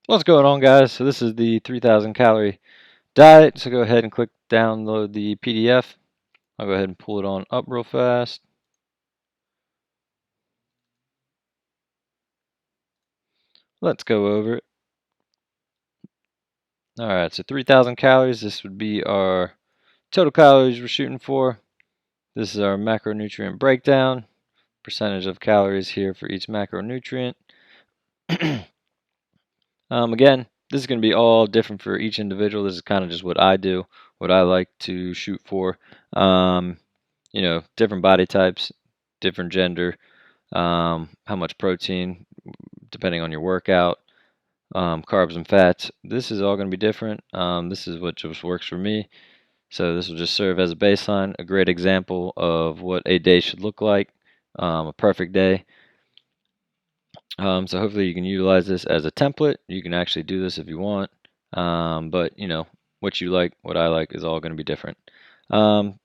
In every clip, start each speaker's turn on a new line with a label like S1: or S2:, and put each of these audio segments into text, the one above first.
S1: What's going on, guys? So this is the 3,000 calorie diet. So go ahead and click download the PDF. I'll go ahead and pull it on up real fast. Let's go over it. All right, so 3,000 calories. This would be our total calories we're shooting for. This is our macronutrient breakdown. Percentage of calories here for each macronutrient. Again, this is going to be all different for each individual. This is kind of just what I do, what I like to shoot for. Different body types, different gender, how much protein, depending on your workout, carbs and fats. This is all going to be different. This is what just works for me. So this will just serve as a baseline, a great example of what a day should look like, a perfect day. So hopefully you can utilize this as a template. You can actually do this if you want. But what you like, what I like is all going to be different. So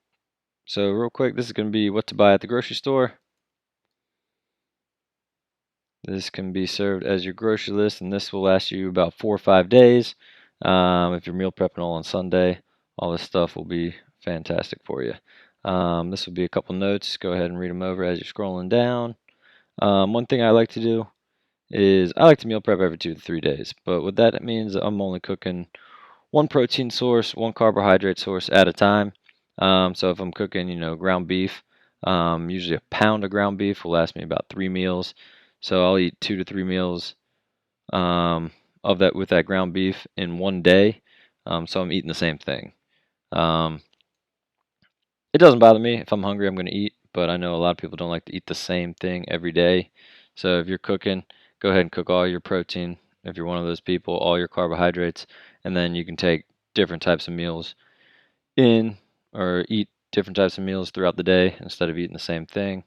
S1: real quick, this is going to be what to buy at the grocery store. This can be served as your grocery list, and this will last you about 4 or 5 days. If you're meal prepping all on Sunday, all this stuff will be fantastic for you. This will be a couple notes. Go ahead and read them over as you're scrolling down. One thing I like to do is I like to meal prep every 2 to 3 days, but what that means I'm only cooking one protein source, one carbohydrate source at a time. So if I'm cooking, ground beef, usually a pound of ground beef will last me about 3 meals. So I'll eat 2 to 3 meals of that with that ground beef in one day. So I'm eating the same thing. Um, it doesn't bother me. If I'm hungry, I'm going to eat, but I know a lot of people don't like to eat the same thing every day. So if you're cooking, go ahead and cook all your protein. If you're one of those people, all your carbohydrates, and then you can take different types of meals in or eat different types of meals throughout the day instead of eating the same thing.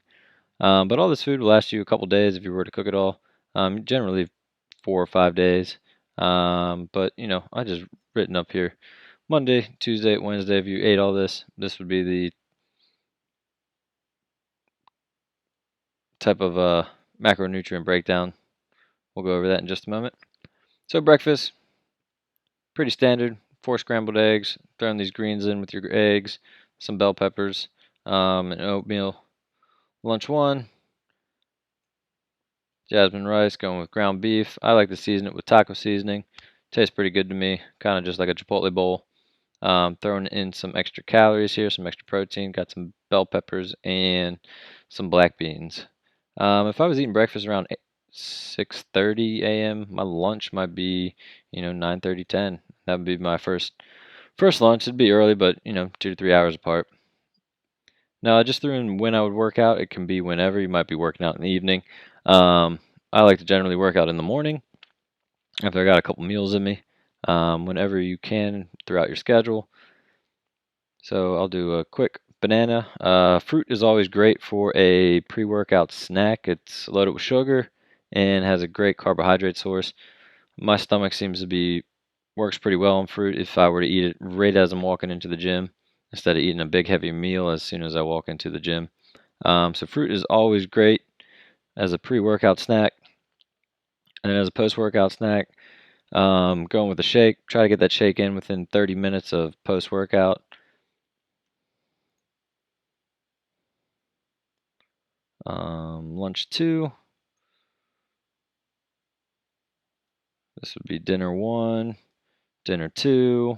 S1: But all this food will last you a couple days if you were to cook it all. Generally 4 or 5 days. But I just written up here Monday, Tuesday, Wednesday. If you ate all this, this would be the type of macronutrient breakdown. We'll go over that in just a moment. So breakfast, pretty standard. 4 scrambled eggs. Throwing these greens in with your eggs, some bell peppers, and oatmeal. Lunch one, jasmine rice going with ground beef. I like to season it with taco seasoning. Tastes pretty good to me, kind of just like a Chipotle bowl. Throwing in some extra calories here, some extra protein. Got some bell peppers and some black beans. If I was eating breakfast around 6:30 a.m., my lunch might be 9:30, 10. That would be my first lunch. It'd be early, but 2 to 3 hours apart. Now I just threw in when I would work out. It can be whenever. You might be working out in the evening. Um, I like to generally work out in the morning after I got a couple meals in me. Whenever you can throughout your schedule. So I'll do a quick banana. Fruit is always great for a pre-workout snack. It's loaded with sugar and has a great carbohydrate source. My stomach seems to be works pretty well on fruit if I were to eat it right as I'm walking into the gym instead of eating a big heavy meal as soon as I walk into the gym. So fruit is always great as a pre-workout snack, and as a post-workout snack, going with a shake. Try to get that shake in within 30 minutes of post-workout. Lunch two. This would be dinner one, dinner two.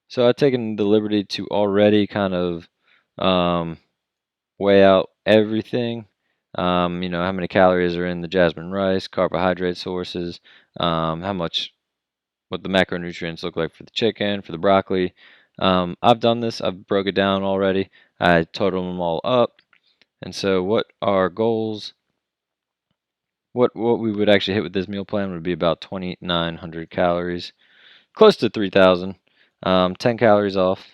S1: So I've taken the liberty to already kind of um, weigh out everything. How many calories are in the jasmine rice, carbohydrate sources, how much, what the macronutrients look like for the chicken, for the broccoli. I've done this. I've broke it down already. I totaled them all up. And so what our goals, what we would actually hit with this meal plan would be about 2,900 calories, close to 3,000. 10 calories off.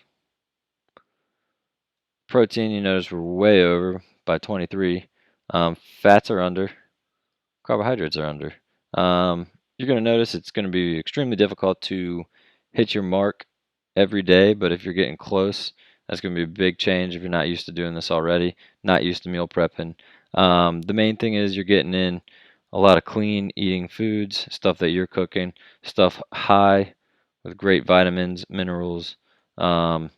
S1: Protein, you notice we're way over by 23. Fats are under. Carbohydrates are under. You're going to notice it's going to be extremely difficult to hit your mark every day, but if you're getting close, that's going to be a big change if you're not used to doing this already, not used to meal prepping. The main thing is you're getting in a lot of clean eating foods, stuff that you're cooking, stuff high with great vitamins, minerals. Um,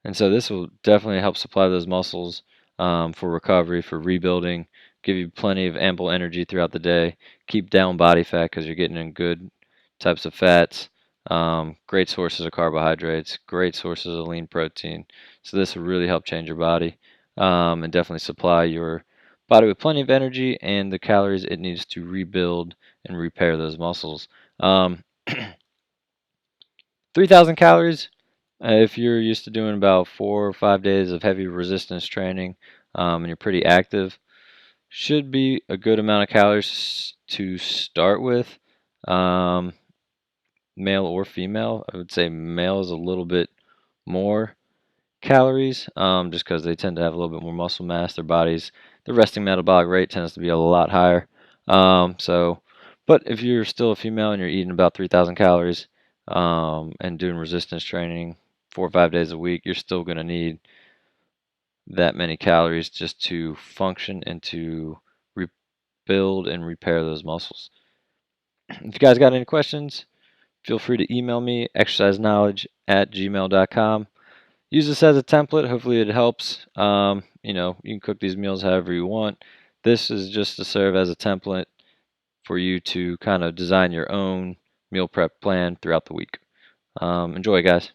S1: And so this will definitely help supply those muscles for recovery, for rebuilding, give you plenty of ample energy throughout the day, keep down body fat because you're getting in good types of fats, great sources of carbohydrates, great sources of lean protein. So this will really help change your body and definitely supply your body with plenty of energy and the calories it needs to rebuild and repair those muscles. Um, 3,000 calories. If you're used to doing about 4 or 5 days of heavy resistance training and you're pretty active, should be a good amount of calories to start with. Um, Male or female, I would say male is a little bit more calories just because they tend to have a little bit more muscle mass. Their resting metabolic rate tends to be a lot higher. But if you're still a female and you're eating about 3,000 calories and doing resistance training 4 or 5 days a week, you're still going to need that many calories just to function and to rebuild and repair those muscles. If you guys got any questions, feel free to email me, exerciseknowledge@gmail.com. Use this as a template. Hopefully it helps. You can cook these meals however you want. This is just to serve as a template for you to kind of design your own meal prep plan throughout the week. Enjoy, guys.